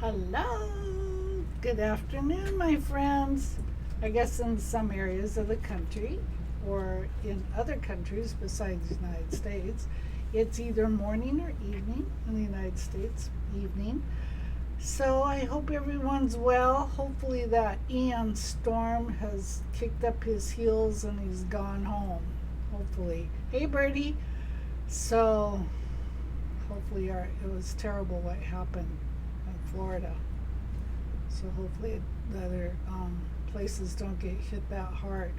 Hello, good afternoon, my friends. I guess in some areas of the country or in other countries besides the United States, it's either morning or evening. In the United States, evening. So I hope everyone's well. Hopefully, that Ian storm has kicked up his heels and he's gone home. Hopefully. Hey, Birdie. So, hopefully, it was terrible what happened in Florida. So hopefully the other places don't get hit that hard.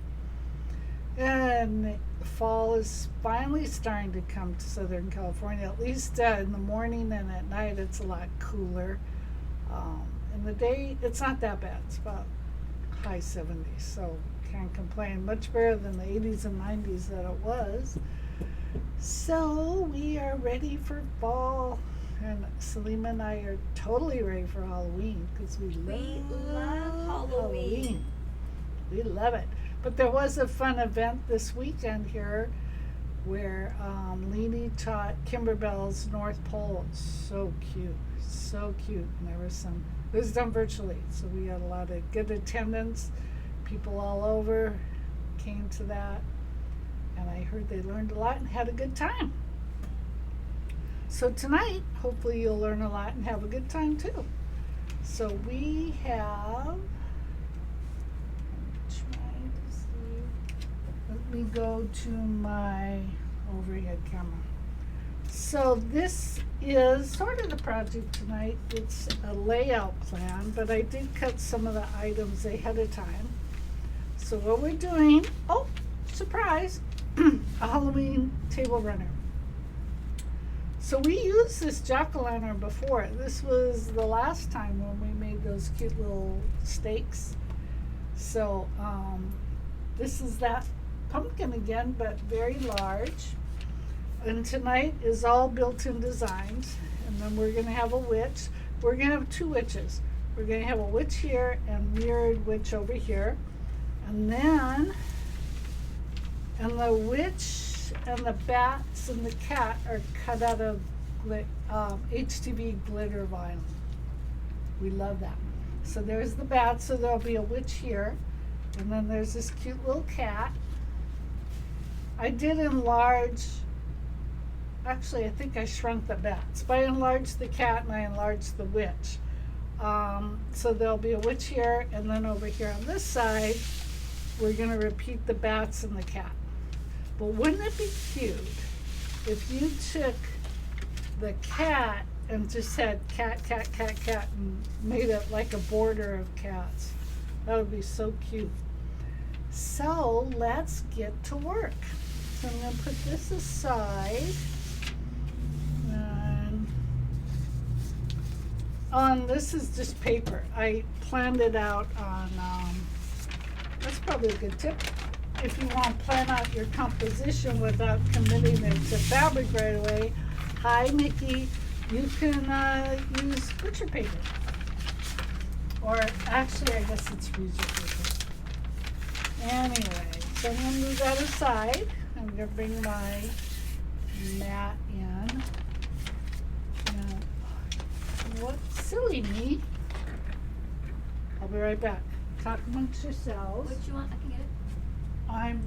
And fall is finally starting to come to Southern California. At least in the morning and at night, it's a lot cooler. In the day, it's not that bad. It's about high 70s, so can't complain. Much better than the 80s and 90s that it was. So we are ready for fall. And Salima and I are totally ready for Halloween because we love Halloween. We love it. But there was a fun event this weekend here where Leanie taught Kimberbell's North Pole. So cute. So cute. And there was it was done virtually. So we had a lot of good attendance. People all over came to that. And I heard they learned a lot and had a good time. So tonight, hopefully you'll learn a lot and have a good time too. So we have, I'm trying to see, let me go to my overhead camera. So this is sort of the project tonight. It's a layout plan, but I did cut some of the items ahead of time. So what we're doing, oh, surprise, a Halloween table runner. So we used this jack-o'-lantern before. This was the last time when we made those cute little stakes. So this is that pumpkin again, but very large. And tonight is all built-in designs. And then we're going to have a witch. We're going to have two witches. We're going to have a witch here and mirrored witch over here. And then, and the witch and the bats and the cat are cut out of HTV glitter vinyl. We love that. So there's the bat, so there'll be a witch here. And then there's this cute little cat. I did enlarge, actually I think I shrunk the bats, but I enlarged the cat and I enlarged the witch. So there'll be a witch here, and then over here on this side, we're going to repeat the bats and the cat. But wouldn't it be cute if you took the cat and just had cat, and made it like a border of cats? That would be so cute. So let's get to work. So I'm going to put this aside. And this is just paper. I planned it out on, that's probably a good tip. If you want to plan out your composition without committing it to fabric right away, hi Mickey, you can use butcher paper. Or actually, I guess it's freezer paper. Anyway, so I'm going to move that aside. I'm going to bring my mat in. And what silly me. I'll be right back. Talk amongst yourselves. What you want? I can get it. I'm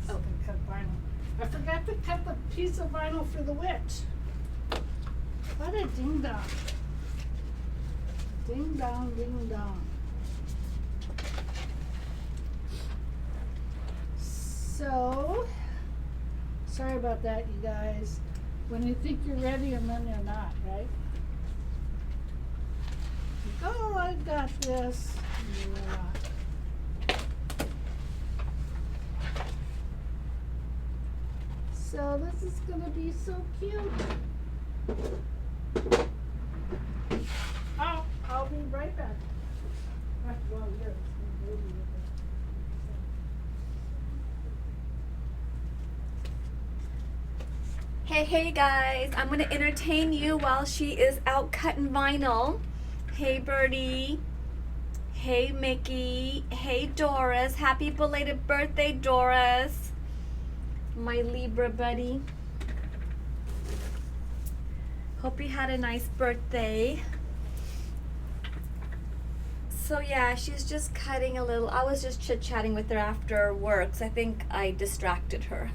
gonna cut vinyl. I forgot to cut the piece of vinyl for the witch. What a ding dong. Ding dong, ding dong. So, sorry about that, you guys. When you think you're ready and then you're not, right? Like, oh, I got this. And you're not. So this is going to be so cute. Oh, I'll be right back. Well, here, Hey guys, I'm gonna entertain you while she is out cutting vinyl. Hey Birdie. Hey Mickey. Hey Doris. Happy belated birthday, Doris. My Libra buddy. Hope you had a nice birthday. So yeah, she's just cutting a little. I was just chit-chatting with her after work, so I think I distracted her.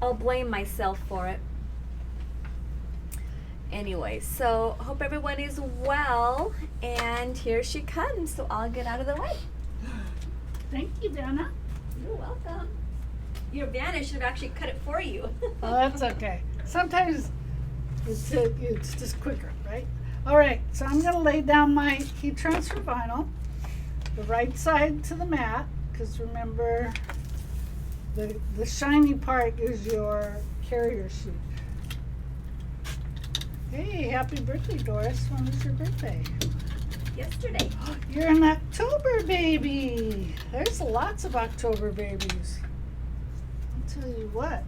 I'll blame myself for it. Anyway, so hope everyone is well, and here she comes, so I'll get out of the way. Thank you, Dana. You're welcome. Your Vanna should have actually cut it for you. Oh, that's okay. Sometimes it's just quicker, right? All right, so I'm going to lay down my heat transfer vinyl, the right side to the mat, because remember, the shiny part is your carrier sheet. Hey, happy birthday, Doris. When was your birthday? Yesterday. You're an October baby. There's lots of October babies. I'll tell you what.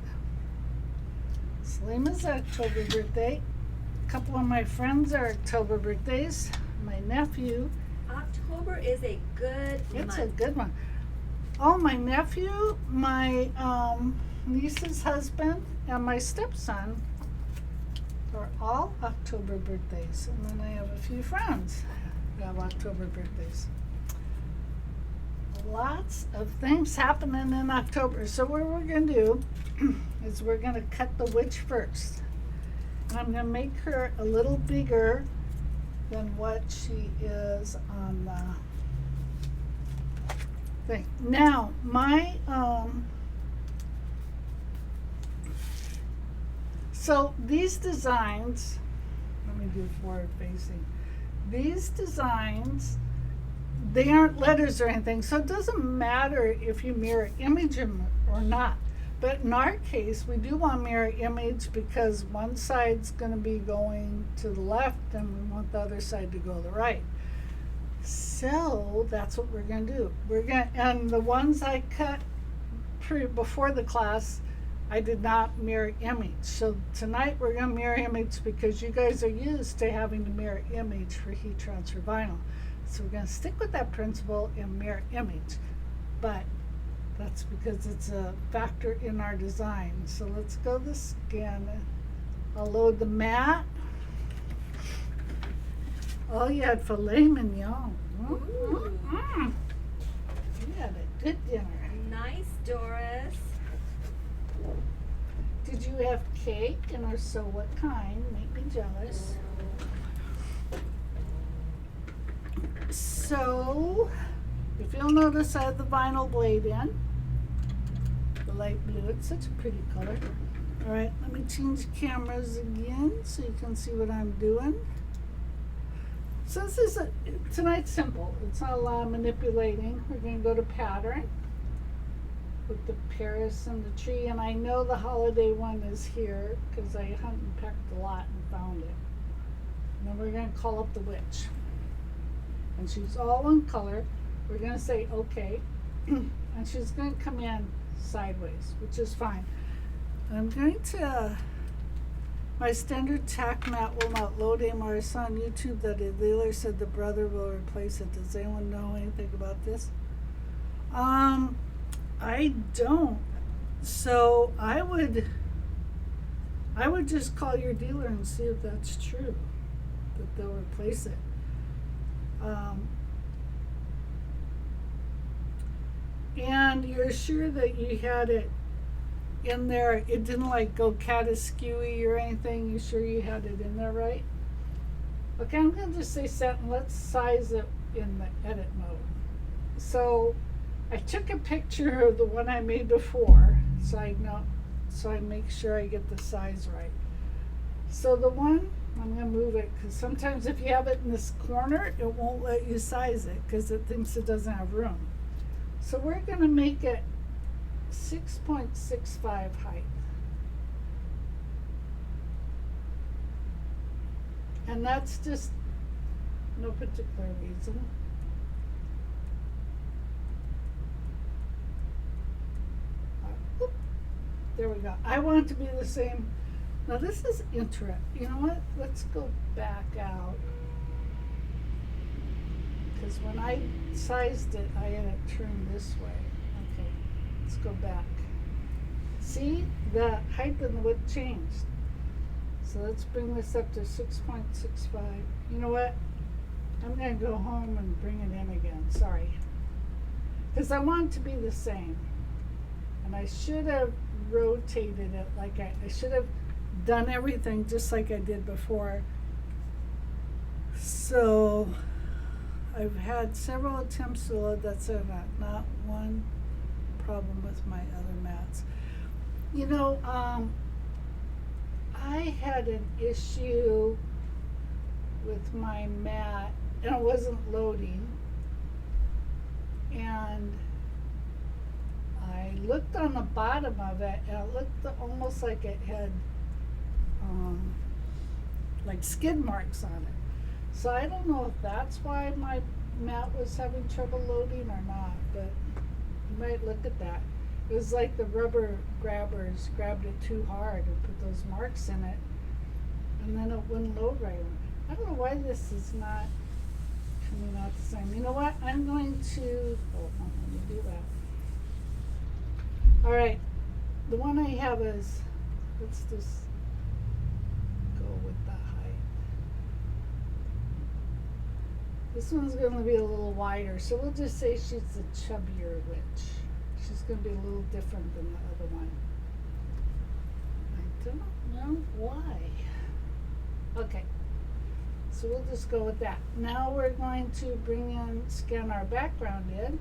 Selima's October birthday. A couple of my friends are October birthdays. My nephew. October is a good It's month. a good one. Oh, my nephew, my niece's husband, and my stepson are all October birthdays. And then I have a few friends who have October birthdays. Lots of things happening in October. So what we're going to do is we're going to cut the witch first. And I'm going to make her a little bigger than what she is on the thing. Now, my so these designs, let me do forward facing. These designs, they aren't letters or anything, so it doesn't matter if you mirror image them or not. But in our case, we do want mirror image because one side's going to be going to the left and we want the other side to go to the right. So that's what we're going to do. And the ones I cut before the class, I did not mirror image. So tonight we're going to mirror image because you guys are used to having to mirror image for heat transfer vinyl. So we're going to stick with that principle and mirror image. But that's because it's a factor in our design. So let's go to scan. I'll load the mat. Oh, you had filet mignon. Mm-hmm. You had a good dinner. Nice, Doris. Did you have cake? And if so, what kind? Make me jealous. So, if you'll notice, I have the vinyl blade in. The light blue. It's such a pretty color. All right, let me change cameras again so you can see what I'm doing. So this is tonight's simple. It's not a lot of manipulating. We're going to go to pattern with the Paris and the tree, and I know the holiday one is here because I hunt and pecked a lot and found it. And then we're going to call up the witch, and she's all one color. We're going to say okay, and she's going to come in sideways, which is fine. I'm going to. My standard tack mat will not load anymore. I saw on YouTube that a dealer said the brother will replace it. Does anyone know anything about this? I don't. So I would just call your dealer and see if that's true, that they'll replace it. And you're sure that you had it in there, it didn't like go cataskewy or anything? You sure you had it in there right? Okay, I'm going to just say set and let's size it in the edit mode. So I took a picture of the one I made before so I make sure I get the size right. So the one, I'm going to move it because sometimes if you have it in this corner, it won't let you size it because it thinks it doesn't have room. So we're going to make it 6.65 height. And that's just no particular reason. There we go. I want it to be the same. Now this is interesting. You know what? Let's go back out. Because when I sized it, I had it turned this way. Okay, let's go back. See, the height and the width changed. So let's bring this up to 6.65. You know what? I'm gonna go home and bring it in again, sorry. Because I want it to be the same. And I should have rotated it like I should have done everything just like I did before. So I've had several attempts to load that set up, not one problem with my other mats. You know, I had an issue with my mat and it wasn't loading, and I looked on the bottom of it and it looked almost like it had like skid marks on it. So I don't know if that's why my mat was having trouble loading or not, but you might look at that. It was like the rubber grabbers grabbed it too hard and put those marks in it, and then it wouldn't load right. I don't know why this is not coming out the same. You know what? I'm going to, let me do that. All right, the one I have is, let's just go with the height. This one's going to be a little wider, so we'll just say she's the chubbier witch. She's going to be a little different than the other one. I don't know why. Okay, so we'll just go with that. Now we're going to scan our background in.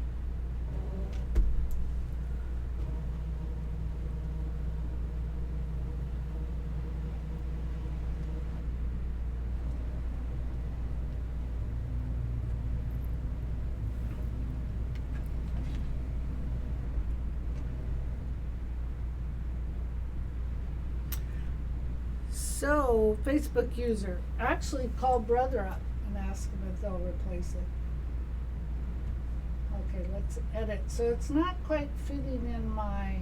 So, Facebook user, actually call brother up and ask him if they'll replace it. Okay, let's edit. So it's not quite fitting in my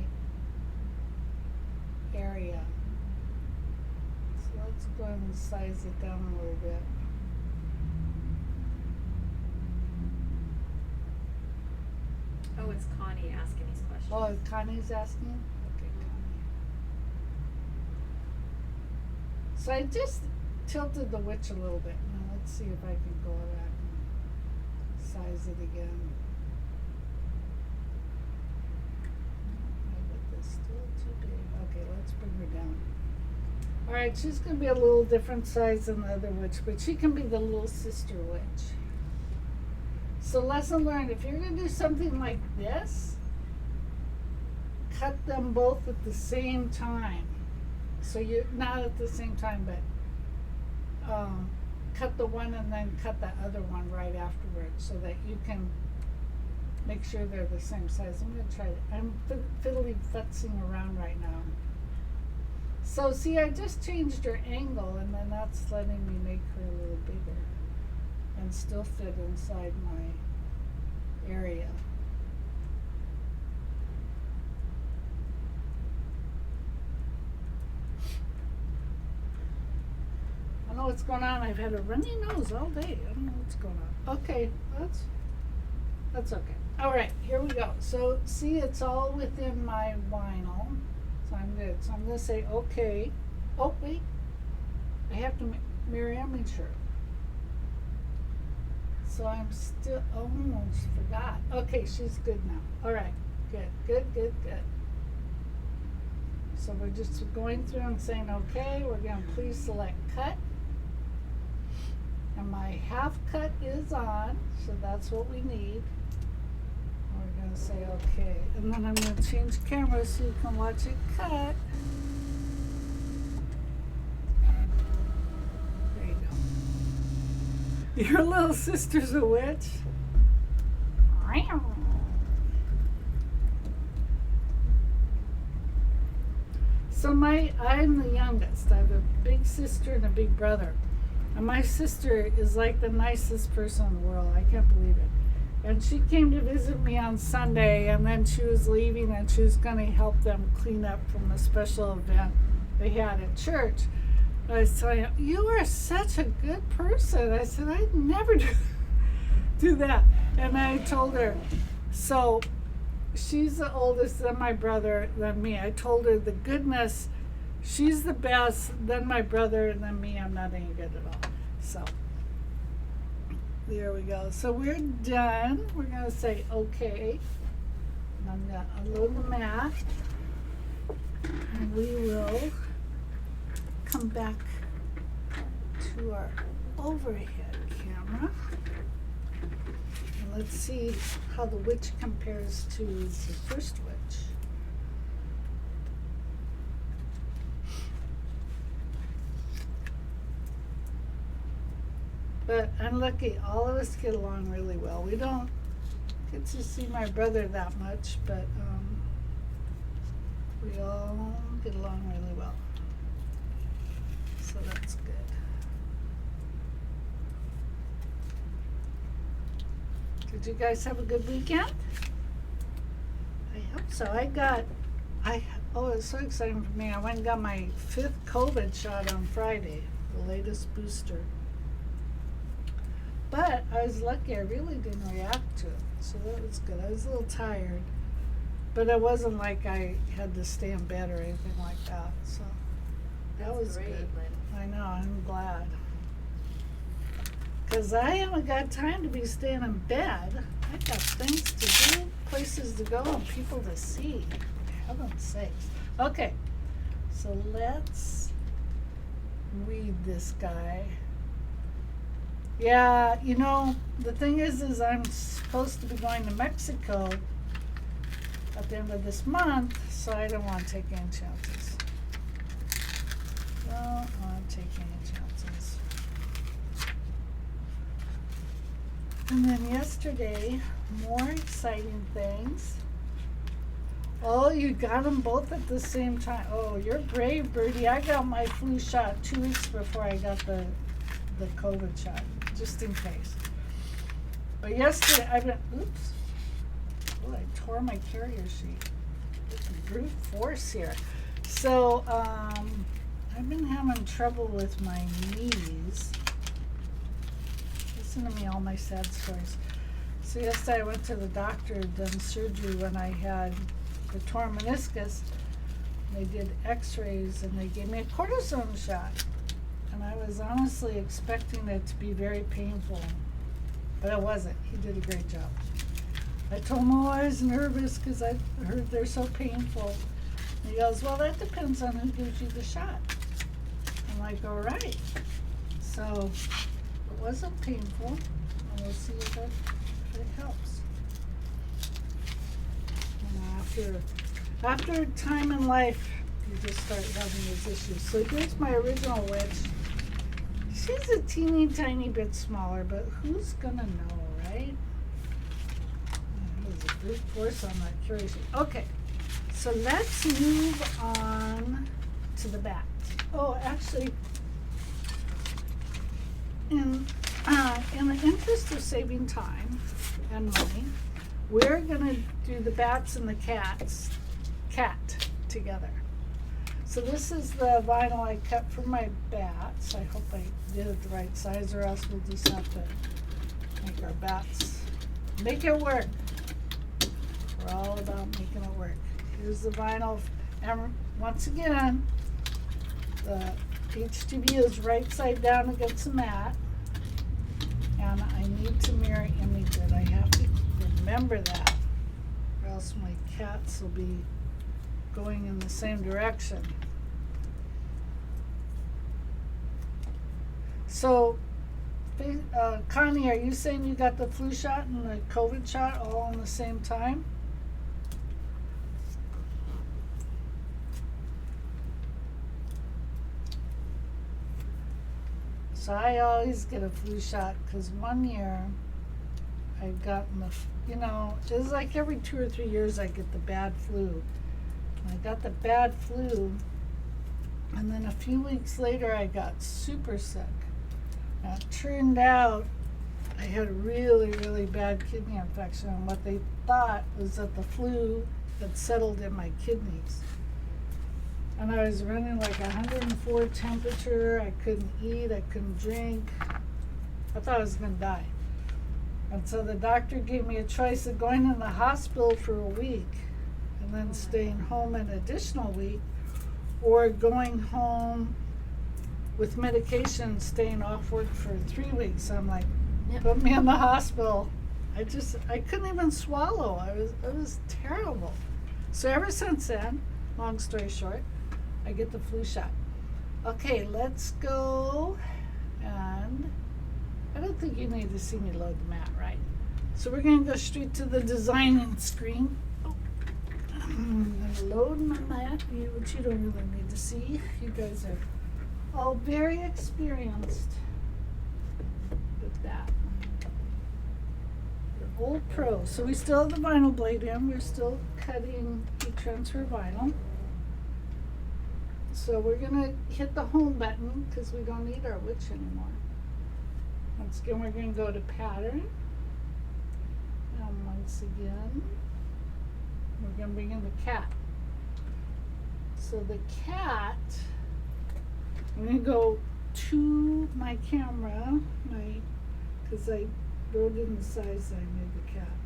area. So let's go ahead and size it down a little bit. Oh, it's Connie asking these questions. Oh, Connie's asking? Okay, Connie. So I just tilted the witch a little bit. Now let's see if I can go back and size it again. Maybe this still too big. Okay, let's bring her down. Alright, she's going to be a little different size than the other witch, but she can be the little sister witch. So lesson learned, if you're going to do something like this, cut them both at the same time. So you're not at the same time, but cut the one and then cut the other one right afterwards so that you can make sure they're the same size. I'm going to try it. I'm fiddly futzing around right now. So see, I just changed her angle, and then that's letting me make her a little bigger and still fit inside my area. I don't know what's going on. I've had a runny nose all day. I don't know what's going on. Okay, that's okay. All right, here we go. So see, it's all within my vinyl. So I'm good. So I'm going to say okay. Oh, wait. I have to mirror image her. So I'm still, almost forgot. Okay, she's good now. All right, good. So we're just going through and saying okay. We're going to please select cut. And my half cut is on, so that's what we need. We're going to say okay. And then I'm going to change camera so you can watch it cut. There you go. Your little sister's a witch. So I'm the youngest. I have a big sister and a big brother. And my sister is like the nicest person in the world. I can't believe it. And she came to visit me on Sunday, and then she was leaving, and she was going to help them clean up from a special event they had at church. I was telling her, you are such a good person. I said, I'd never do that. And I told her, so she's the oldest, then my brother, then me. I told her the goodness, she's the best, then my brother, and then me. I'm not any good at all. So There we go. So we're done. We're going to say okay. And I'm going to unload the mat. And we will come back to our overhead camera. And let's see how the witch compares to the first witch. But I'm lucky, all of us get along really well. We don't get to see my brother that much, but we all get along really well. So that's good. Did you guys have a good weekend? I hope so. Oh, it was so exciting for me. I went and got my 5th COVID shot on Friday, the latest booster. But I was lucky, I really didn't react to it, so that was good. I was a little tired, but it wasn't like I had to stay in bed or anything like that, so that was great, good. Lynn. I know, I'm glad. Because I haven't got time to be staying in bed. I got things to do, places to go, and people to see, for heaven's sakes. Okay, so let's read this guy. Yeah, you know, the thing is I'm supposed to be going to Mexico at the end of this month, so I don't want to take any chances. Don't want to take any chances. And then yesterday, more exciting things. Oh, you got them both at the same time. Oh, you're brave, Birdie. I got my flu shot 2 weeks before I got the COVID shot, just in case. But yesterday, oops. Oh, I tore my carrier sheet. It's brute force here. So, I've been having trouble with my knees. Listen to me, all my sad stories. So yesterday I went to the doctor, done surgery when I had the torn meniscus. They did x-rays and they gave me a cortisone shot. And I was honestly expecting it to be very painful, but it wasn't. He did a great job. I told him, oh, I was nervous because I heard they're so painful. And he goes, well, that depends on who gives you the shot. I'm like, all right. So it wasn't painful, and we'll see if it helps. You know, after time in life, you just start having these issues. So here's my original witch. She's a teeny tiny bit smaller, but who's gonna know, right? There's a brute force on that carrier sheet. Okay, so let's move on to the bat. Oh, actually, in the interest of saving time and money, we're gonna do the bats and the cat together. So this is the vinyl I cut for my bats. I hope I did it the right size, or else we'll just have to make our bats make it work. We're all about making it work. Here's the vinyl, and once again, the HTV is right side down against the mat, and I need to mirror image it. I have to remember that, or else my cats will be going in the same direction. So, Connie, are you saying you got the flu shot and the COVID shot all in the same time? So I always get a flu shot because one year I'd gotten it was like every 2 or 3 years I get the bad flu. I got the bad flu, and then a few weeks later I got super sick. Now it turned out I had a really, really bad kidney infection, and what they thought was that the flu had settled in my kidneys. And I was running like 104 temperature, I couldn't eat, I couldn't drink. I thought I was gonna die. And so the doctor gave me a choice of going in the hospital for a week and then staying home an additional week, or going home with medication, staying off work for 3 weeks. I'm like, Yep. Put me in the hospital. I couldn't even swallow. It was terrible. So ever since then, long story short, I get the flu shot. Okay, let's go. And I don't think you need to see me load the mat, right? So we're going to go straight to the designing screen. Oh. I'm going to load my mat, which you don't really need to see. You guys are all very experienced with that. You're old pros. So we still have the vinyl blade in. We're still cutting heat transfer vinyl. So we're going to hit the home button because we don't need our witch anymore. Once again, we're going to go to pattern. And once again, we're going to bring in the cat. So the cat, I'm going to go to my camera, because I wrote in the size that I made the cat.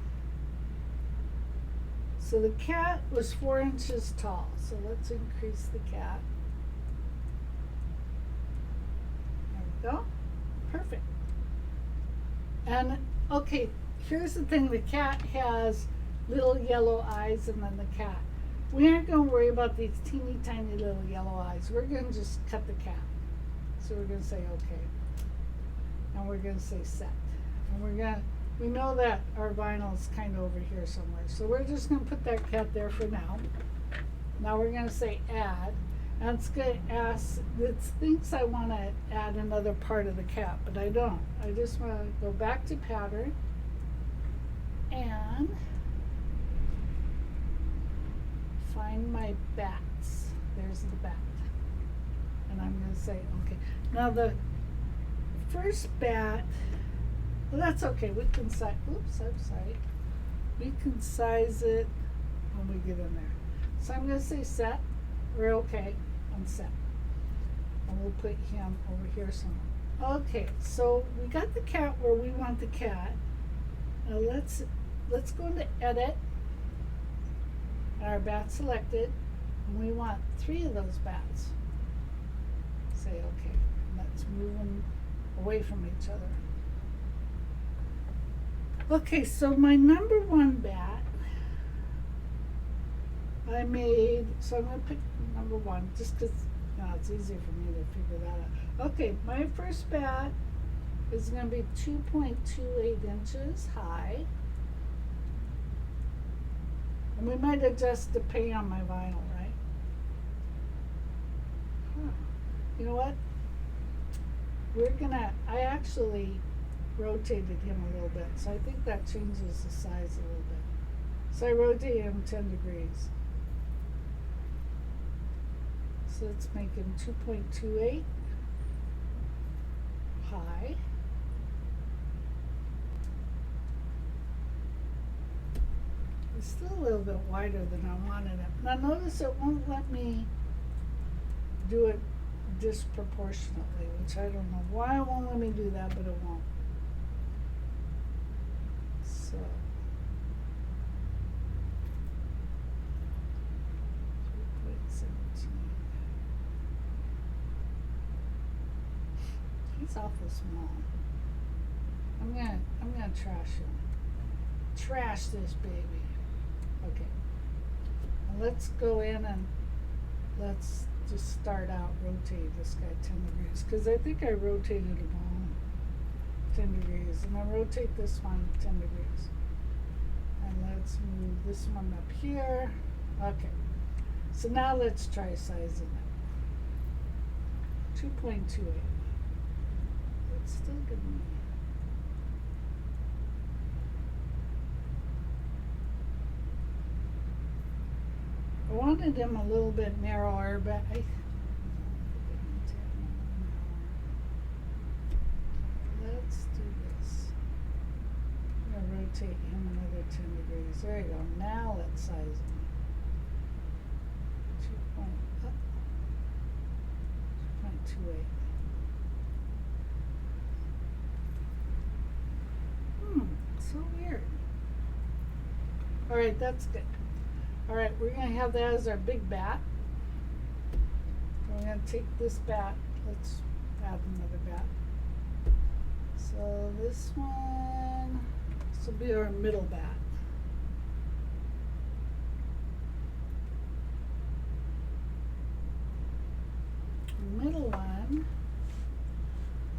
So the cat was 4 inches tall. So let's increase the cat. There we go. Perfect. And okay, here's the thing, the cat has little yellow eyes, and then the cat. We aren't going to worry about these teeny tiny little yellow eyes. We're going to just cut the cat. So we're going to say okay. And we're going to say set. And we know that our vinyl is kind of over here somewhere. So we're just going to put that cat there for now. Now we're going to say add. And it's going to ask, it thinks I want to add another part of the cat, but I don't. I just want to go back to pattern and find my bats. There's the bat. And I'm going to say, okay. Now the first bat, well, that's okay. We can size, oops, I'm sorry. We can size it when we get in there. So I'm going to say set. We're okay on set. And we'll put him over here somewhere. Okay, so we got the cat where we want the cat. Now let's go into edit. Our bat selected. And we want 3 of those bats. Say okay. Let's move them away from each other. Okay, so my number 1 bat I made, so I'm going to pick number 1 just because it's easier for me to figure that out. Okay, my first bat is going to be 2.28 inches high. And we might adjust depending on my vinyl, right? You know what? I actually rotated him a little bit, so I think that changes the size a little bit. So I rotate him 10 degrees. So let's make him 2.28 high. It's still a little bit wider than I wanted it. Now notice it won't let me do it disproportionately, which I don't know why it won't let me do that, but it won't. So 2.17. He's awful small. I'm gonna trash him. Trash this baby. Okay. Now let's go in and let's just start out rotate this guy 10 degrees because I think I rotated him all 10 degrees, and I rotate this one 10 degrees. And let's move this one up here. Okay. So now let's try sizing it. 2.28. It's still good enough. I wanted him a little bit narrower, but let's do this. I'm going to rotate him another 10 degrees. There you go. Now let's size him. 2.28. So weird. All right, that's good. All right, we're going to have that as our big bat. We're going to take this bat. Let's add another bat. So this will be our middle back. Middle one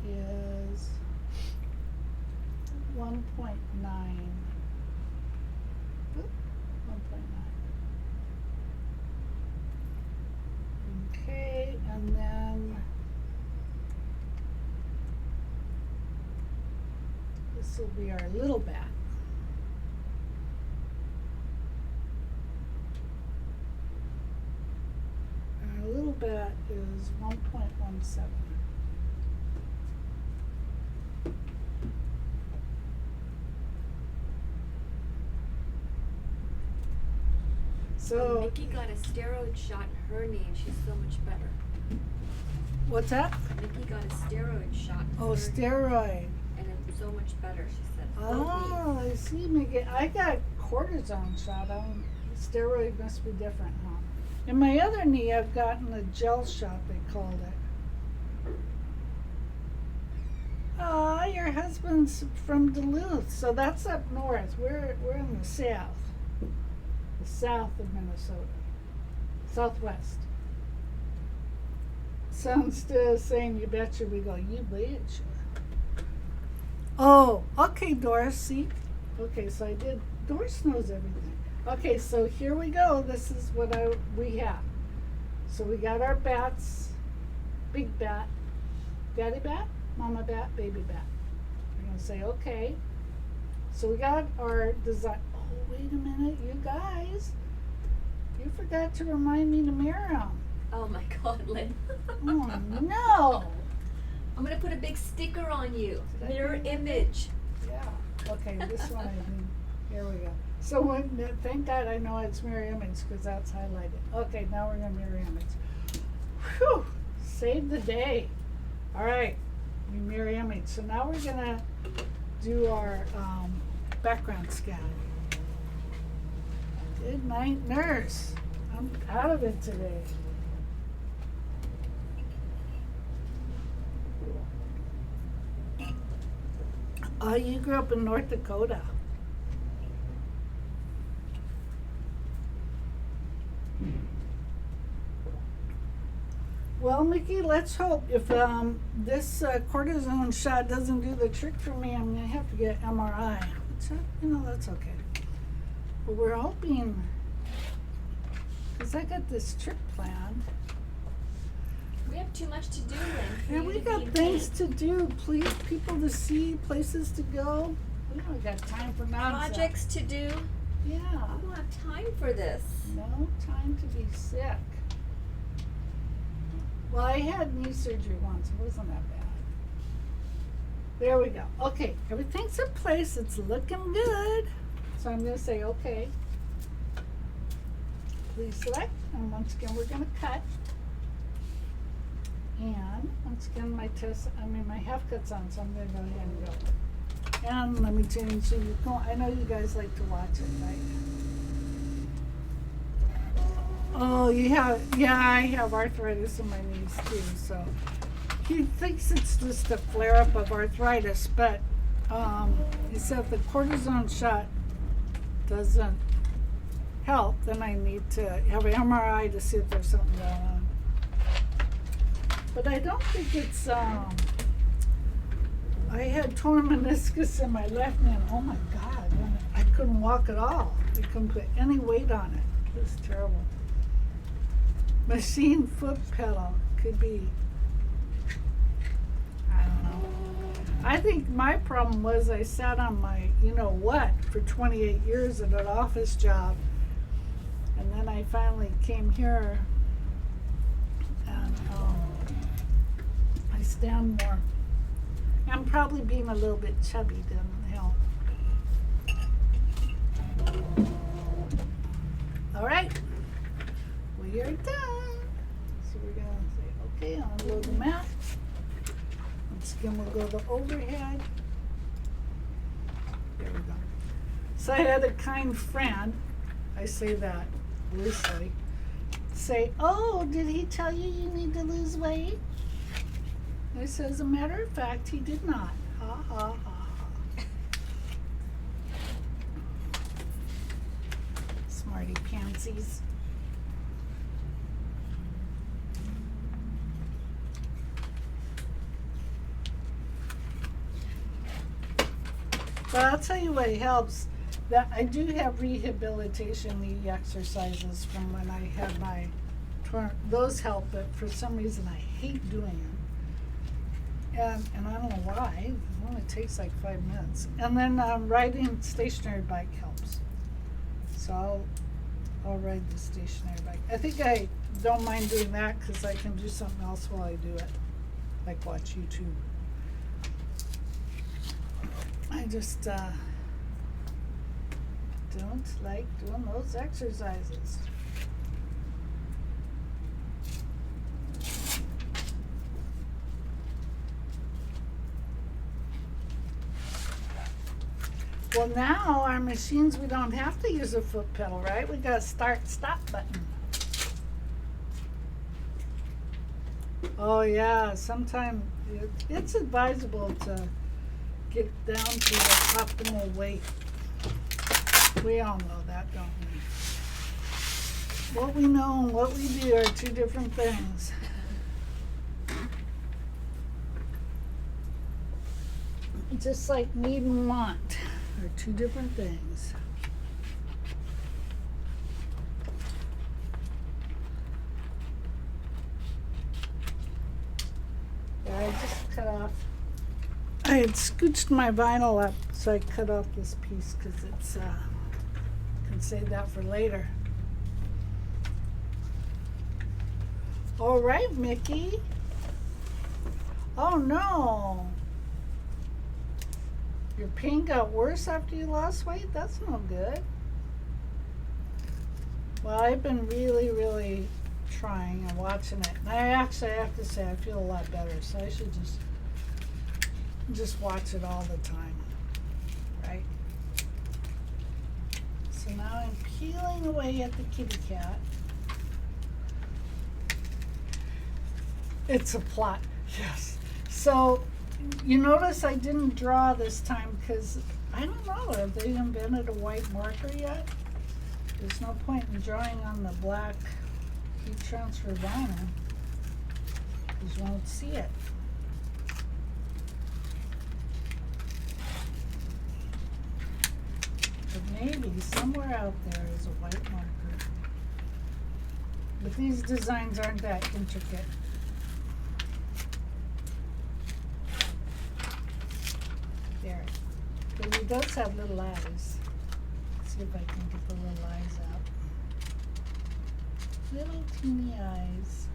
is 1.9. 1.9. Okay, and then this will be our little bat. Our little bat is 1.17. So Mickey got a steroid shot in her knee and she's so much better. what's that? Mickey got a steroid shot in Oh, her steroid. and it's so much better, she said. Oh, I see. I got cortisone shot. Steroid must be different, huh? In my other knee, I've gotten a gel shot. They called it. Oh, your husband's from Duluth, so that's up north. We're in the south of Minnesota, southwest. So instead of saying "you betcha," we go "you betcha." Oh, okay, Doris. See, okay, so I did. Doris knows everything. Okay, so here we go. This is what we have. So we got our bats, big bat, daddy bat, mama bat, baby bat. We're gonna say okay. So we got our design. Oh, wait a minute, you guys. You forgot to remind me to mirror them. Oh my God, Lynn. Oh no. I'm gonna put a big sticker on you. Did I Mirror do that? image. Yeah. Okay, this one I mean. Here we go. So thank God I know it's mirror image because that's highlighted. Okay, now we're gonna mirror image. Whew! Save the day. All right, we mirror image. So now we're gonna do our background scan. Good night, nurse. I'm out of it today. Oh, you grew up in North Dakota. Well, Mickey, let's hope if this cortisone shot doesn't do the trick for me, I'm gonna have to get MRI. That's okay. But we're hoping, because I got this trip planned. We have too much to do, Lynn. for Yeah, you we to be got in things pain. to do, please, people to see, places to go. We don't got time for nonsense. Projects to do. Yeah, We don't have time for this. no time to be sick. Well, I had knee surgery once. It wasn't that bad. There we go. Okay, everything's in place. It's looking good. So I'm going to say okay. Please select. And once again, we're going to cut. And once again, my half cut's on, so I'm going to go ahead and go. And let me change so you go. I know you guys like to watch it, right? Oh, I have arthritis in my knees too, so he thinks it's just a flare-up of arthritis, but he said if the cortisone shot doesn't help, then I need to have an MRI to see if there's something going on. But I don't think it's, I had torn meniscus in my left knee, and oh my God, I couldn't walk at all. I couldn't put any weight on it. It was terrible. Machine foot pedal could be, I don't know. I think my problem was I sat on my you-know-what for 28 years at an office job. And then I finally came here and I stand more. I'm probably being a little bit chubby doesn't help. All right. We are done. So we're going to say, okay, unload the mat. Once again, we'll go to the overhead. There we go. So I had a kind friend, I say that loosely, say, oh, did he tell you you need to lose weight? I said, as a matter of fact, he did not. Ha ha ha ha. Smarty pantsies. But I'll tell you what helps. That I do have rehabilitation knee exercises from when I had my those help, but for some reason I hate doing them. And I don't know why. It only takes like 5 minutes. And then riding stationary bike helps. So I'll ride the stationary bike. I think I don't mind doing that because I can do something else while I do it, like watch YouTube. I just don't like doing those exercises. Well, now our machines, we don't have to use a foot pedal, right? We got a start stop button. Oh yeah, sometimes it's advisable to get down to the optimal weight. We all know that, don't we? What we know and what we do are two different things. Just like need and want are two different things. Yeah, I just cut off. I had scooched my vinyl up, so I cut off this piece because it's, can save that for later. All right, Mickey. Oh no. Your pain got worse after you lost weight? That's no good. Well, I've been really trying and watching it. And I actually have to say I feel a lot better, so I should just watch it all the time, right? So now I'm peeling away at the kitty cat. It's a plot, yes. So you notice I didn't draw this time because I don't know, have they invented a white marker yet? There's no point in drawing on the black heat transfer vinyl because you won't see it. But maybe somewhere out there is a white marker. But these designs aren't that intricate. There. But he does have little eyes. Let's see if I can get the little eyes out. Little teeny eyes.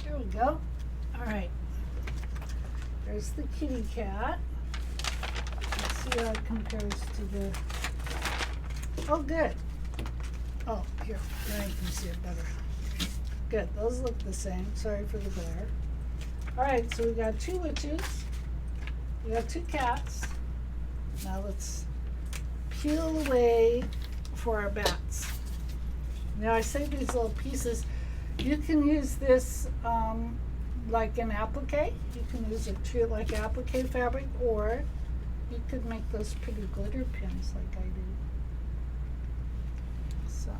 There we go. All right. There's the kitty cat. Let's see how it compares to the. Oh, good. Oh, here. Now you can see it better. Good. Those look the same. Sorry for the glare. All right. So we got two witches. We got two cats. Now let's peel away for our bats. Now I saved these little pieces. You can use this like an applique. You can use it, treat it like applique fabric, or you could make those pretty glitter pins like I do. So,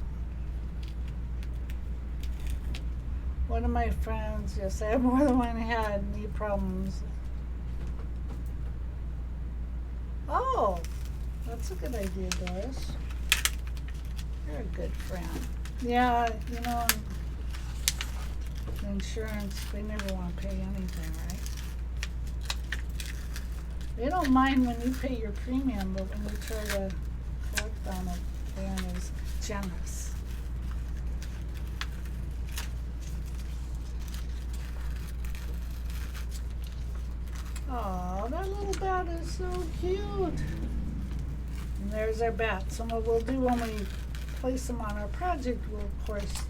one of my friends, yes, I have more than one, had knee problems. Oh, that's a good idea, Doris. You're a good friend. Yeah, you know, insurance, they never want to pay anything, right? They don't mind when you pay your premium, but when you try to collect on it, they aren't as generous. Oh, that little bat is so cute. And there's our bats. And what we'll do when we place them on our project, we'll of course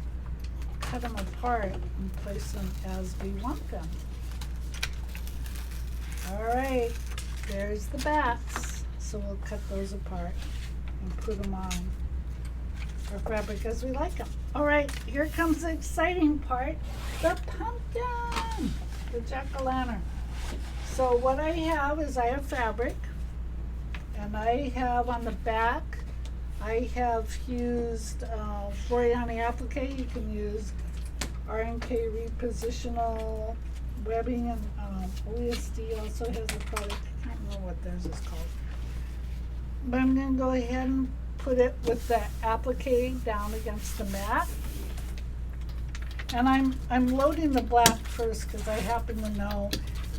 cut them apart and place them as we want them. All right, there's the bats. So we'll cut those apart and put them on. our fabric as we like them. All right, here comes the exciting part, the pumpkin, the jack-o'-lantern. So what I have is I have fabric, and I have on the back, I have used Floriani applique. You can use R&K repositional webbing, and OESD also has a product. I can't remember what theirs is called. But I'm going to go ahead and put it with the applique down against the mat. And I'm loading the black first because I happen to know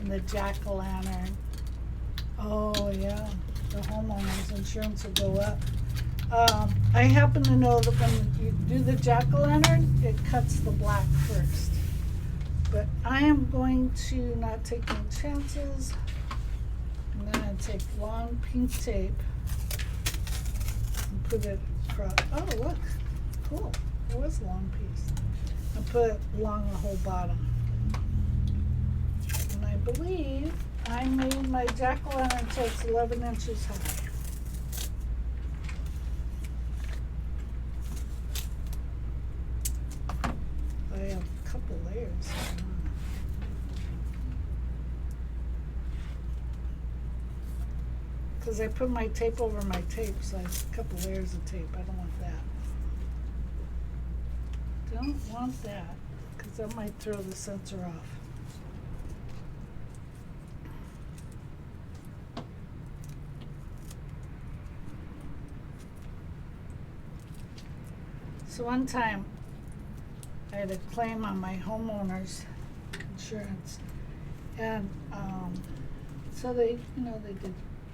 in the jack-o'-lantern, oh yeah, the homeowner's insurance will go up. I happen to know that when you do the jack-o'-lantern, it cuts the black first. But I am going to not take any chances. I'm going to take long pink tape and put it across. Oh, look, cool. There was a long piece. I put it along the whole bottom. And I believe I made my jack-o'-lantern so it's 11 inches high. I have a couple layers. Because I put my tape over my tape, so I have a couple layers of tape. I don't want that. Don't want that, because that might throw the sensor off. So one time, I had a claim on my homeowner's insurance, and so they, they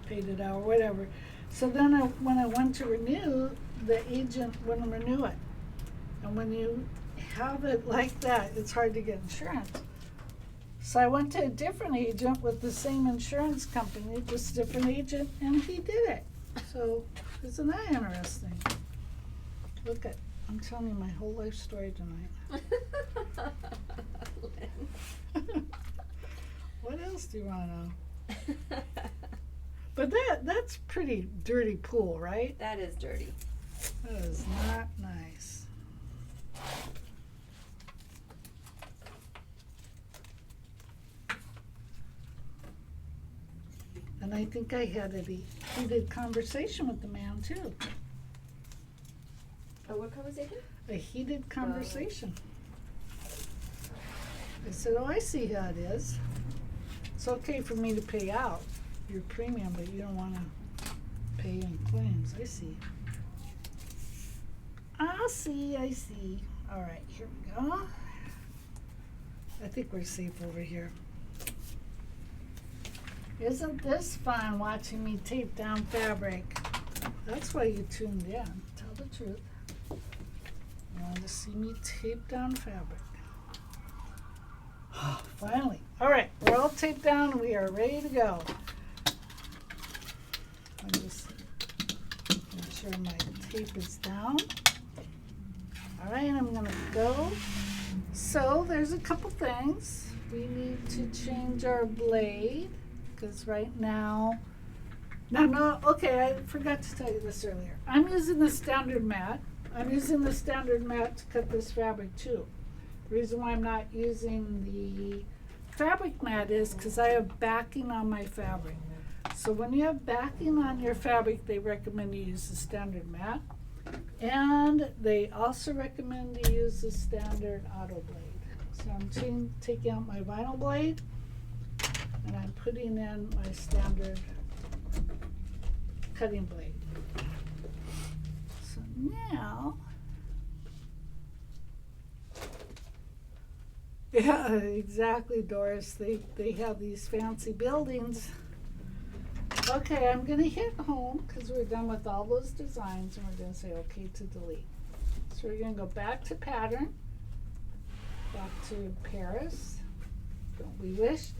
paid it out or whatever. So then when I went to renew, the agent wouldn't renew it. And when you have it like that, it's hard to get insurance. So I went to a different agent with the same insurance company, just a different agent, and he did it. So isn't that interesting? Look at, I'm telling you my whole life story tonight. What else do you want to know? But that's pretty dirty pool, right? That is dirty. That is not nice. And I think I had a heated conversation with the man too. Oh, what conversation? A heated conversation. I said, oh, I see how it is. It's okay for me to pay out your premium, but you don't want to pay any claims. I see. I see. All right, here we go. I think we're safe over here. Isn't this fun watching me tape down fabric? That's why you tuned in. Tell the truth. You wanted to see me tape down fabric. Finally. All right, we're all taped down. We are ready to go. I'm just make sure my tape is down. All right, I'm going to go. So there's a couple things. We need to change our blade because right now, okay, I forgot to tell you this earlier. I'm using the standard mat. I'm using the standard mat to cut this fabric too. The reason why I'm not using the fabric mat is because I have backing on my fabric. So when you have backing on your fabric, they recommend you use the standard mat. And they also recommend you use the standard auto blade. So I'm taking out my vinyl blade and I'm putting in my standard cutting blade. So now, yeah, exactly, Doris. They have these fancy buildings. Okay, I'm going to hit home because we're done with all those designs and we're going to say okay to delete. So we're going to go back to pattern, back to Paris, don't we wish,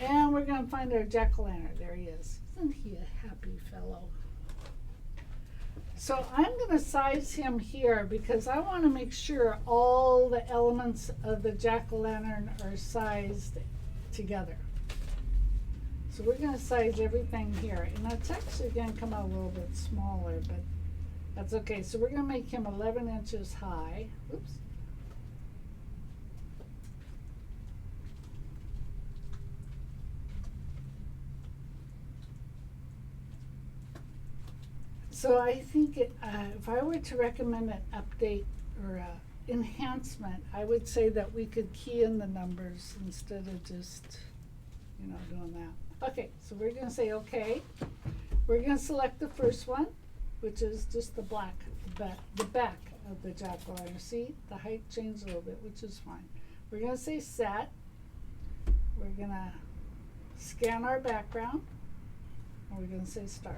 and we're going to find our jack-o'-lantern. There he is. Isn't he a happy fellow? So I'm going to size him here because I want to make sure all the elements of the jack-o'-lantern are sized together. So we're going to size everything here, and that's actually going to come out a little bit smaller, but That's okay. So we're going to make him 11 inches high. Oops. So I think if I were to recommend an update or enhancement, I would say that we could key in the numbers instead of just, doing that. Okay, so we're going to say okay. We're going to select the first one, which is just the black, the back of the jack-o'-lantern. See, the height changed a little bit, which is fine. We're going to say set. We're going to scan our background, and we're going to say start.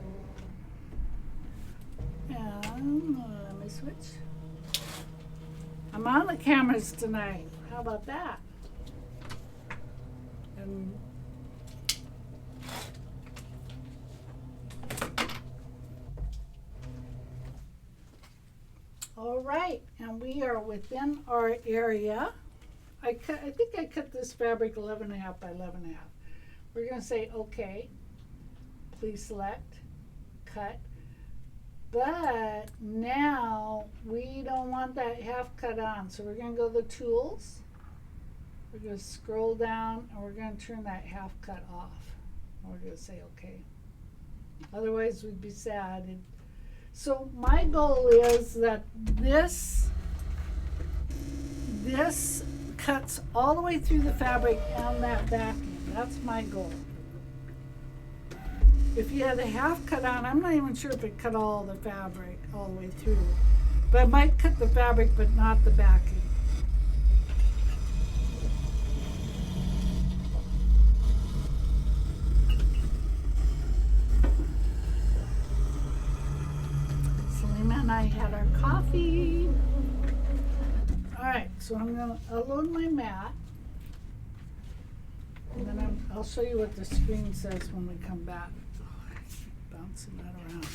And let me switch. I'm on the cameras tonight. How about that? And all right, and we are within our area. I think I cut this fabric 11.5 by 11.5. We're going to say okay. Please select, cut. But now we don't want that half cut on, so we're going to go to the tools. We're going to scroll down and we're going to turn that half cut off. And we're going to say okay. Otherwise we'd be sad. So my goal is that this cuts all the way through the fabric and that backing. That's my goal. If you had a half cut on, I'm not even sure if it cut all the fabric all the way through. But it might cut the fabric, but not the backing. Selena and I had our coffee. All right, so I'm going to unload my mat. And then I'll show you what the screen says when we come back. Bouncing that around.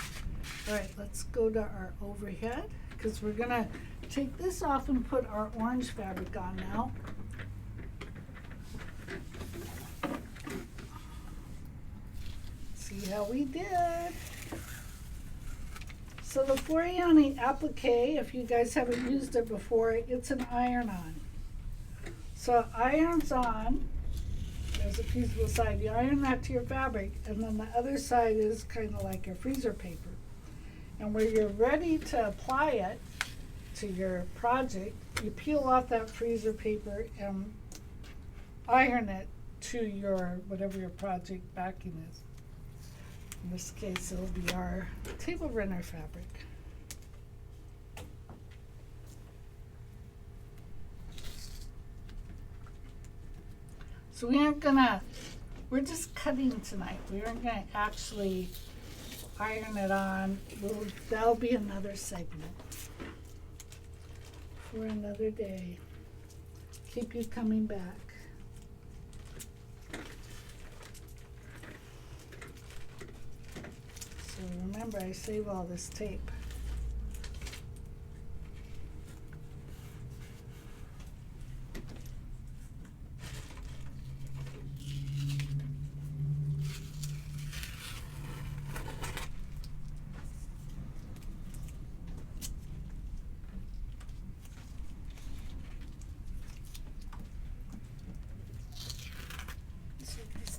All right, let's go to our overhead because we're gonna take this off and put our orange fabric on now. See how we did. So the Foriani applique, if you guys haven't used it before, it's an iron-on. So irons on. There's a fusible side. You iron that to your fabric, and then the other side is kind of like your freezer paper. And where you're ready to apply it to your project, you peel off that freezer paper and iron it to your whatever your project backing is. In this case, it'll be our table runner fabric. So we're just cutting tonight. We aren't gonna actually iron it on. That'll be another segment for another day. Keep you coming back. So remember, I save all this tape.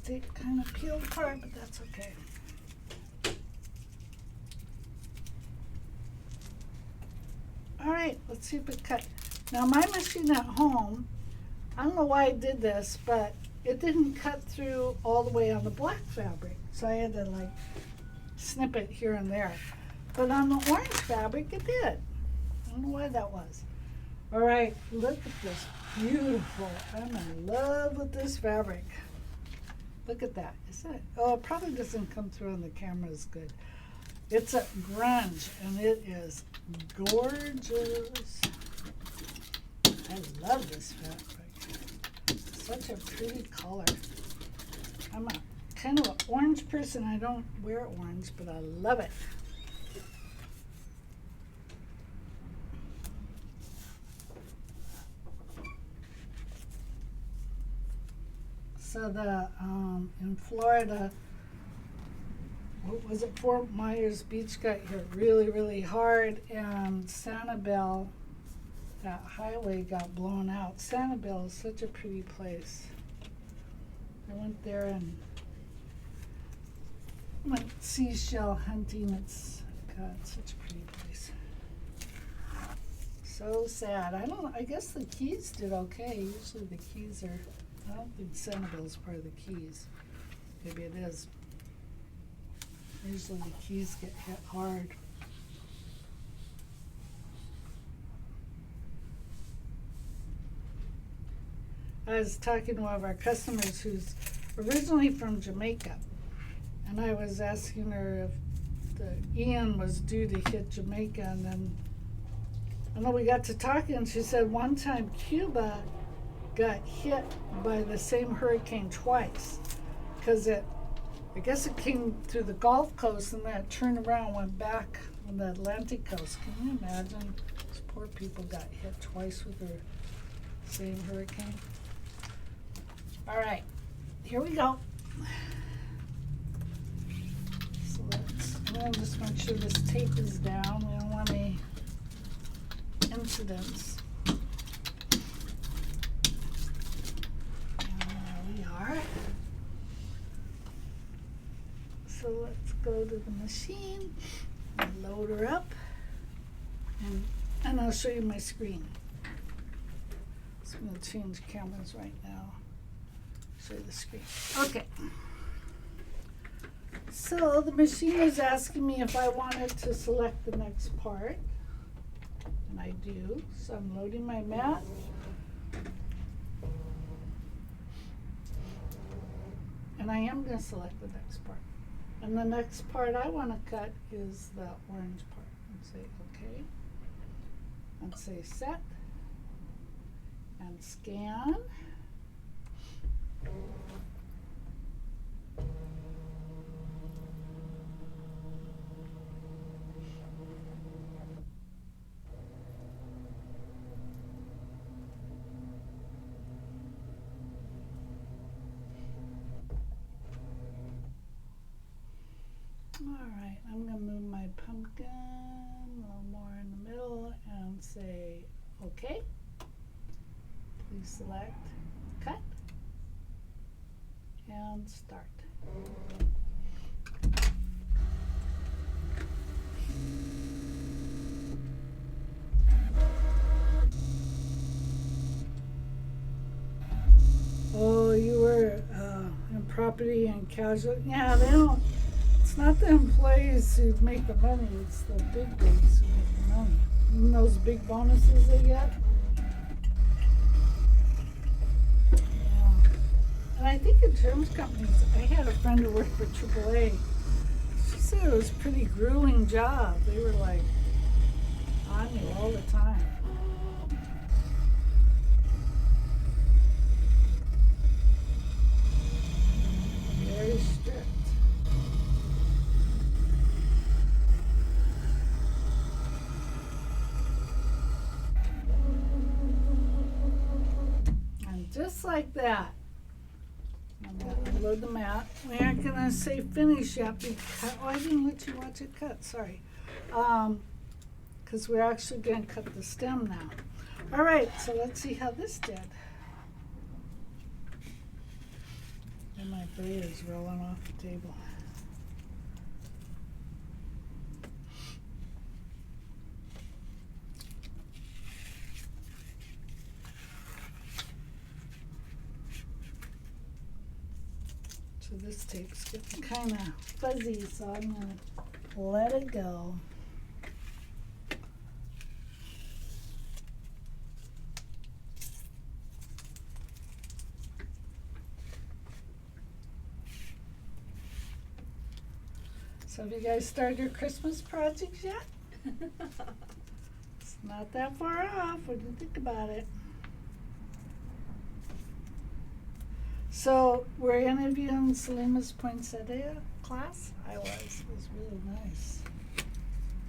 Tape kind of peeled apart, but that's okay. All right, let's see if it cut. Now my machine at home, I don't know why I did this, but it didn't cut through all the way on the black fabric. So I had to like snip it here and there. But on the orange fabric, it did. I don't know why that was. All right, look at this. Beautiful. I'm in love with this fabric. Look at that. Is it? Oh, it probably doesn't come through on the camera as good. It's a grunge, and it is gorgeous. I love this fabric. Such a pretty color. I'm a kind of an orange person. I don't wear orange, but I love it. So in Florida, what was it, Fort Myers Beach got hit really, really hard, and Sanibel, that highway got blown out. Sanibel is such a pretty place. I went there and went seashell hunting. It's, God, such a pretty place. So sad. I guess the Keys did okay. Usually the Keys are, I don't think Sanibel is part of the Keys. Maybe it is. Usually the Keys get hit hard. I was talking to one of our customers who's originally from Jamaica, and I was asking her if the Ian was due to hit Jamaica, and then we got to talking, and she said one time Cuba got hit by the same hurricane twice, because I guess it came through the Gulf Coast and then it turned around and went back on the Atlantic coast. Can you imagine? Those poor people got hit twice with the same hurricane. All right, here we go. So we'll just make sure this tape is down. We don't want any incidents. And there we are. So let's go to the machine and load her up, and I'll show you my screen. So I'm going to change cameras right now. Show you the screen. Okay. So the machine is asking me if I wanted to select the next part, and I do. So I'm loading my mat. And I am going to select the next part. And the next part I want to cut is the orange part. And say okay. And say set. And scan. Alright, I'm going to move my pumpkin a little more in the middle and say OK. Please select cut and start. Oh, you were in property and casualty. Yeah, they don't. It's not the employees who make the money, it's the big wigs who make the money. And those big bonuses they get. Yeah. And I think insurance companies, I had a friend who worked for AAA. She said it was a pretty grueling job. They were like on you all the time. Very strict. Just like that. I'm going to unload the mat. We aren't going to say finish yet because I didn't let you watch it cut. Sorry. Because we're actually going to cut the stem now. All right, so let's see how this did. And my blade is rolling off the table. So this tape's getting kind of fuzzy, so I'm going to let it go. So have you guys started your Christmas projects yet? It's not that far off when you think about it. So, were any of you in Selima's poinsettia class? I was. It was really nice.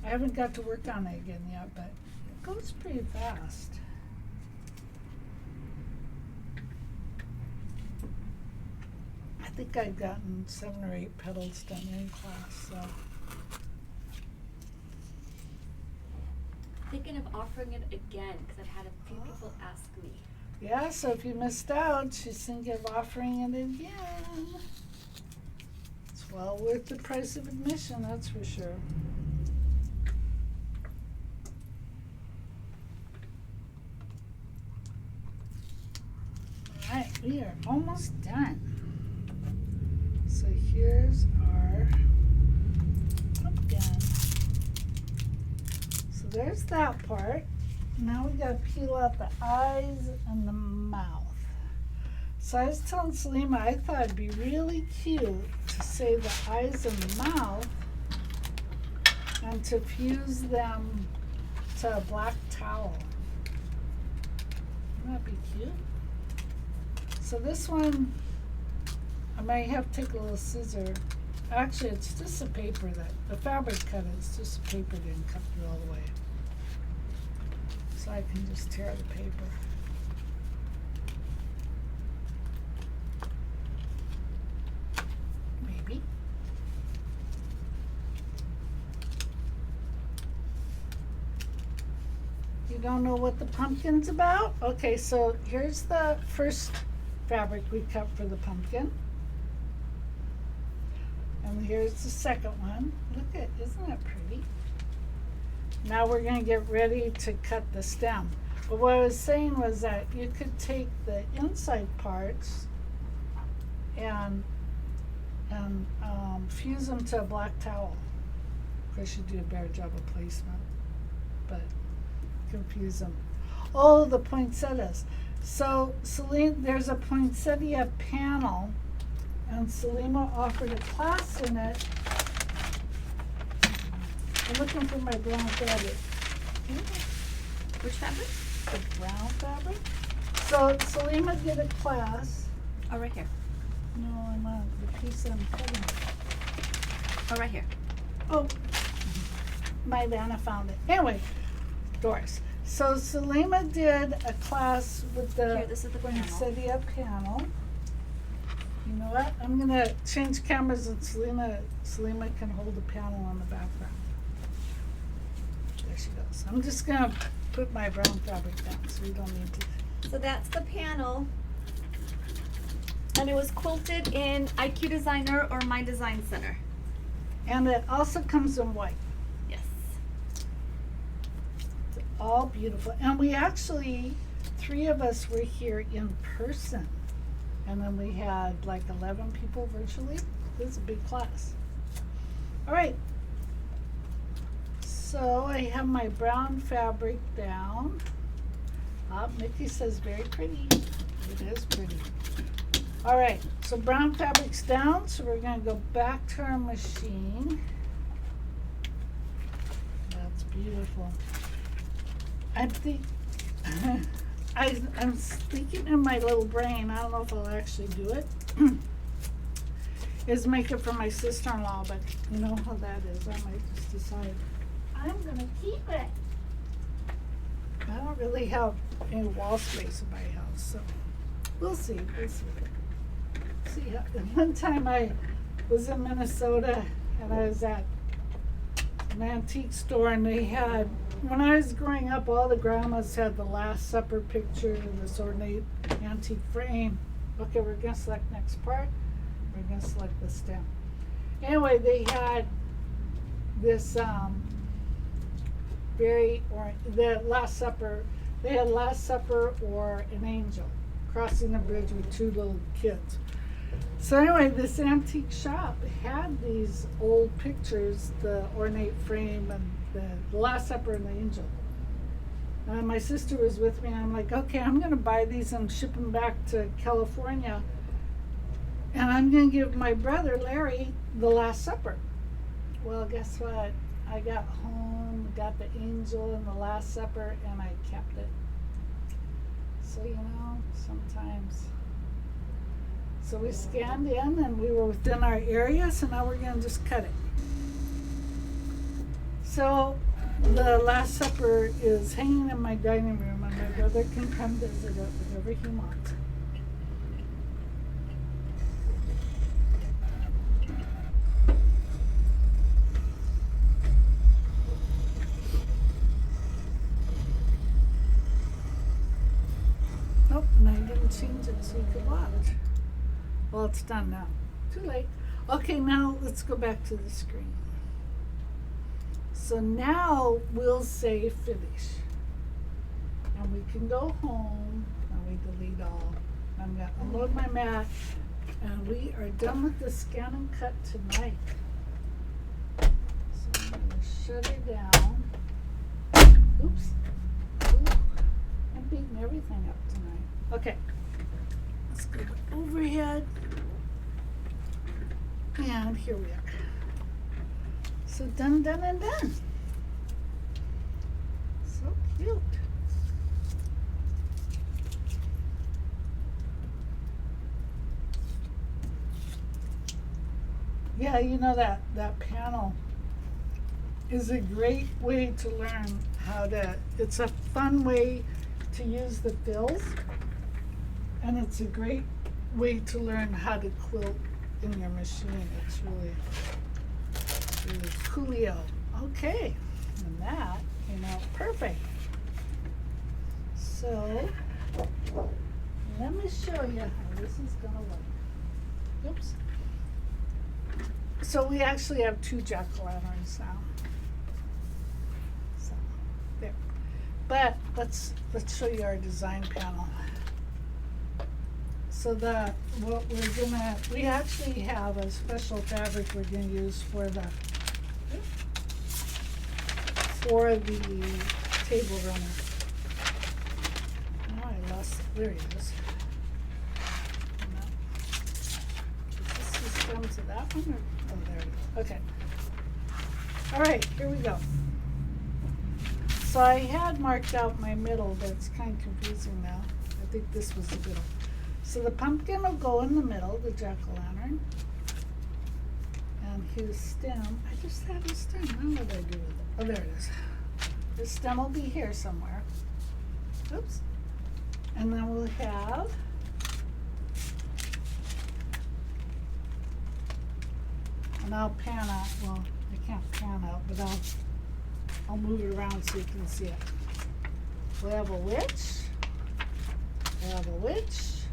I haven't got to work on it again yet, but it goes pretty fast. think I'd gotten 7 or 8 petals done in class, so. Thinking of offering it again because I've had a few people ask me. Yeah, so if you missed out, she's thinking of offering it again. It's well worth the price of admission, that's for sure. Alright, we are almost done. So here's our pumpkin. So there's that part. Now we gotta peel out the eyes and the mouth. So I was telling Salima I thought it'd be really cute to say the eyes and the mouth and to fuse them to a black towel. Wouldn't that be cute? So this one, I might have to take a little scissor. Actually, it's just a paper that, the fabric cut it, it's just a paper didn't cut through all the way. So I can just tear the paper. Maybe. You don't know what the pumpkin's about? Okay, so here's the first fabric we cut for the pumpkin. And here's the second one. Look at, isn't that pretty? Now we're going to get ready to cut the stem. But what I was saying was that you could take the inside parts and fuse them to a black towel. Of course, you do a better job of placement, but confuse them. Oh, the poinsettias. So there's a poinsettia panel, and Salima offered a class in it. I'm looking for my brown fabric. Which fabric? The brown fabric. So Salima did a class. Oh, right here. No, I'm on the piece I'm cutting. Oh, right here. Oh, my Vanna found it. Anyway, Doris. So Salima did a class with the Here, this is the panel. poinsettia panel. You know what? I'm gonna change cameras and Salima can hold the panel on the background. There she goes. I'm just gonna put my brown fabric down so we don't need to. So that's the panel. And it was quilted in IQ Designer or My Design Center. And it also comes in white. Yes. It's all beautiful. And we actually, 3 of us were here in person. And then we had like 11 people virtually. This is a big class. All right. So I have my brown fabric down. Mickey says very pretty. It is pretty. All right, so brown fabric's down, so we're gonna go back to our machine. That's beautiful. I'm thinking in my little brain, I don't know if I'll actually do it, is make it for my sister-in-law, but you know how that is. I might just decide, I'm gonna keep it. I don't really have any wall space in my house, so we'll see. See, one time I was in Minnesota and I was at an antique store and they had, when I was growing up, all the grandmas had the Last Supper picture in this ornate antique frame. Okay, we're gonna select next part. We're gonna select the stem. Anyway, they had this the Last Supper. They had Last Supper or an angel crossing the bridge with 2 little kids. So anyway, this antique shop had these old pictures, the ornate frame and the Last Supper and the angel. My sister was with me and I'm like, okay, I'm gonna buy these and ship them back to California. And I'm gonna give my brother, Larry, the Last Supper. Well, guess what? I got home, got the angel and the Last Supper, and I kept it. So, you know, sometimes. So we scanned in and we were within our area, so now we're gonna just cut it. So the Last Supper is hanging in my dining room and my brother can come visit it whenever he wants. so you could watch. Well, it's done now. Too late. Okay, now let's go back to the screen. So now we'll say finish. And we can go home and we delete all. I'm going to unload my mat and we are done with the scan and cut tonight. So I'm going to shut it down. Oops. Ooh, I'm beating everything up tonight. Okay. Let's go to overhead. And here we are. So done, done, and done. So cute. Yeah, you know that panel is a great way to learn how to, it's a fun way to use the fills, and it's a great way to learn how to quilt in your machine. It's really coolio. Okay, and that came out perfect. So let me show you how this is gonna look. Oops. So we actually have 2 jack-o'-lanterns now. So there. But let's show you our design panel. So we actually have a special fabric we're gonna use for the table runner. Oh, I lost it. There he is. Is this stem to that one? Or? Oh, there we go. Okay. All right, here we go. So I had marked out my middle, but it's kind of confusing now. I think this was the middle. So the pumpkin will go in the middle, the jack-o'-lantern. And his stem, I just had his stem. Now what did I do with it? Oh, there it is. His stem will be here somewhere. Oops. And then we'll have and I'll pan out, well, I can't pan out, but I'll move it around so you can see it. We'll have a witch. We'll have a witch.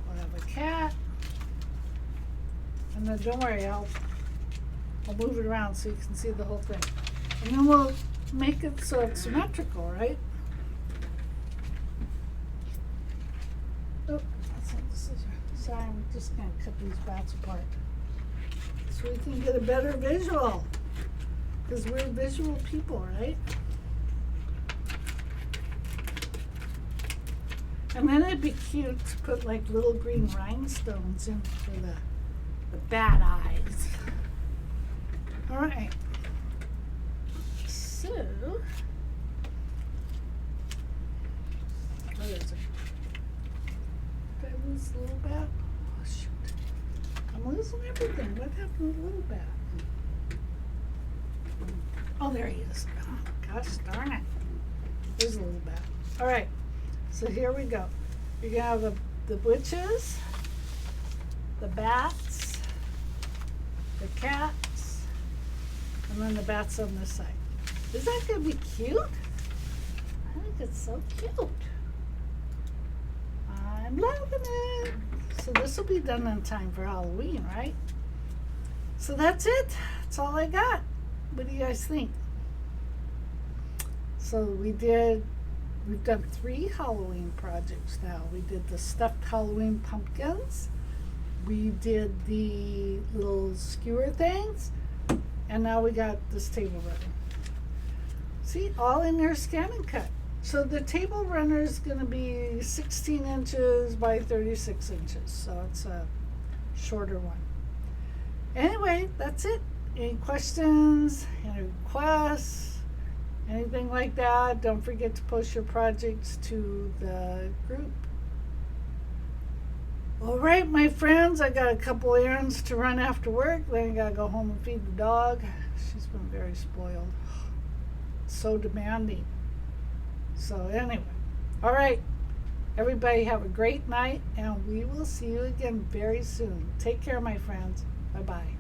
We'll have a cat. And then don't worry, I'll move it around so you can see the whole thing. And then we'll make it so it's symmetrical, right? Oh, that's not the scissor. Sorry, I'm just gonna cut these bats apart so we can get a better visual. Because we're visual people, right? And then it'd be cute to put like little green rhinestones in for the bat eyes. All right. So, what is it? Did I lose the little bat? Oh, shoot. I'm losing everything. What happened to the little bat? Oh, there he is. Oh, gosh darn it. There's a little bat. All right. So here we go. You're going to have the witches, the bats, the cats, and then the bats on this side. Is that going to be cute? I think it's so cute. I'm loving it. So this will be done in time for Halloween, right? So that's it. That's all I got. What do you guys think? So we've done 3 Halloween projects now. We did the stuffed Halloween pumpkins. We did the little skewer things. And now we got this table runner. See, all in there scan and cut. So the table runner is going to be 16 inches by 36 inches. So it's a shorter one. Anyway, that's it. Any questions, any requests, anything like that, don't forget to post your projects to the group. All right, my friends, I got a couple errands to run after work. Then I got to go home and feed the dog. She's been very spoiled. So demanding. So anyway, all right. Everybody have a great night, and we will see you again very soon. Take care, my friends. Bye-bye.